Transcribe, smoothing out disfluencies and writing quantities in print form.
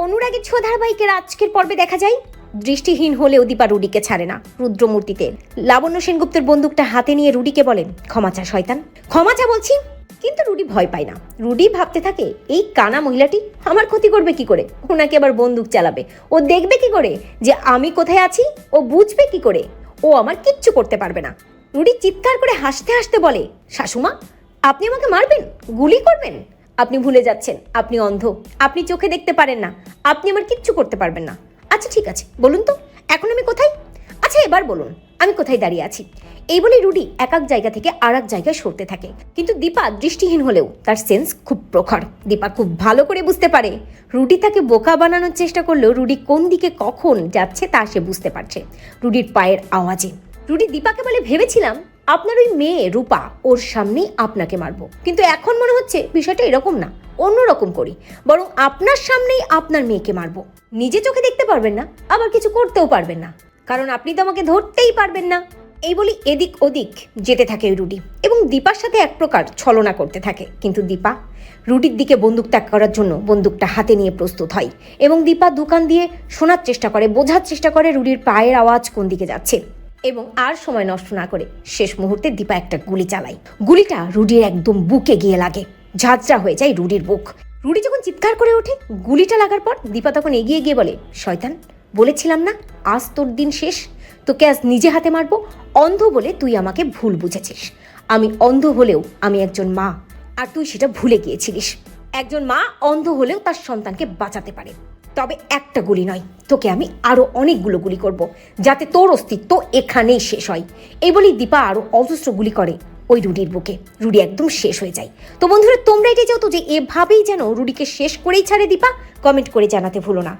অনুরাগের ছোঁয়া ধারাবাহিকের আজকের পর্বে দেখা যায় দৃষ্টিহীন হলেও দীপা রুডিকে ছাড়ে না। রুদ্রমূর্তিতে লাবণ্য সেনগুপ্তের বন্দুকটা হাতে নিয়ে রুডিকে বলেন, ক্ষমা চা শয়তান, ক্ষমা চা বলছি। কিন্তু রুডি ভয় পায় না। রুডি ভাবতে থাকে, এই কানা মহিলাটি আমার ক্ষতি করবে কি করে, ওনাকে আবার বন্দুক চালাবে, ও দেখবে কি করে যে আমি কোথায় আছি, ও বুঝবে কি করে, ও আমার কিচ্ছু করতে পারবে না। রুডি চিৎকার করে হাসতে হাসতে বলে, শাশুমা আপনি আমাকে মারবেন, গুলি করবেন? আপনি ভুলে যাচ্ছেন আপনি অন্ধ, আপনি চোখে দেখতে পারেন না, আপনি আমার কিচ্ছু করতে পারবেন না। আচ্ছা ঠিক আছে, বলুন তো এখন আমি কোথায়? আচ্ছা এবার বলুন আমি কোথায় দাঁড়িয়ে আছি। এই বলে রুডি এক এক জায়গা থেকে আর এক জায়গায় সরতে থাকে। কিন্তু দীপা দৃষ্টিহীন হলেও তার সেন্স খুব প্রখর। দীপা খুব ভালো করে বুঝতে পারে রুডি তাকে বোকা বানানোর চেষ্টা করলেও রুডি কোন দিকে কখন যাচ্ছে তা সে বুঝতে পারছে রুডির পায়ের আওয়াজে। রুডি দীপাকে বলে, ভেবেছিলাম আপনার ওই মেয়ে রূপা, ওর সামনেই আপনাকে মারবো, কিন্তু এখন মনে হচ্ছে বিষয়টা এরকম না, অন্যরকম করি, বরং আপনার সামনেই আপনার মেয়েকে মারবো। নিজে চোখে দেখতে পারবেন না, আবার কিছু করতেও পারবেন না, কারণ আপনি তো আমাকে ধরতেই পারবেন না। এই বলি এদিক ওদিক যেতে থাকে রুডি এবং দীপার সাথে এক প্রকার ছলনা করতে থাকে। কিন্তু দীপা রুডির দিকে বন্দুক ত্যাগ করার জন্য বন্দুকটা হাতে নিয়ে প্রস্তুত হয় এবং দীপা দোকান দিয়ে শোনার চেষ্টা করে, বোঝার চেষ্টা করে রুডির পায়ের আওয়াজ কোন দিকে যাচ্ছে। এবং আর সময় নষ্ট না করে শেষ মুহূর্তে দীপা একটা গুলি চালায়। গুলিটা রুডির একদম বুকে গিয়ে লাগে, ঝাঁঝরা হয়ে যায় রুডির বুক। রুডি যখন চিৎকার করে ওঠে গুলিটা লাগার পর, দীপা তখন এগিয়ে গিয়ে বলে, শয়তান বলেছিলাম না আজ তোর দিন শেষ, তোকে আজ নিজে হাতে মারবো। অন্ধ বলে তুই আমাকে ভুল বুঝেছিস। আমি অন্ধ হলেও আমি একজন মা, আর তুই সেটা ভুলে গিয়েছিলিস। একজন মা অন্ধ হলেও তার সন্তানকে বাঁচাতে পারে, তবে একটা গুলি নয়, তোকে আমি আরো অনেকগুলো গুলি করব, যাতে তোর অস্তিত্ব এখানেই শেষ হয়। এই বলি দীপা আরো অজস্র গুলি করে ওই রুডির বুকে। রুডি একদম শেষ হয়ে যায়। তো বন্ধুরা তোমরা এটাই চাও তো যে এভাবেই যেন রুডিকে শেষ করেই ছাড়ে দীপা? কমেন্ট করে জানাতে ভুলো না।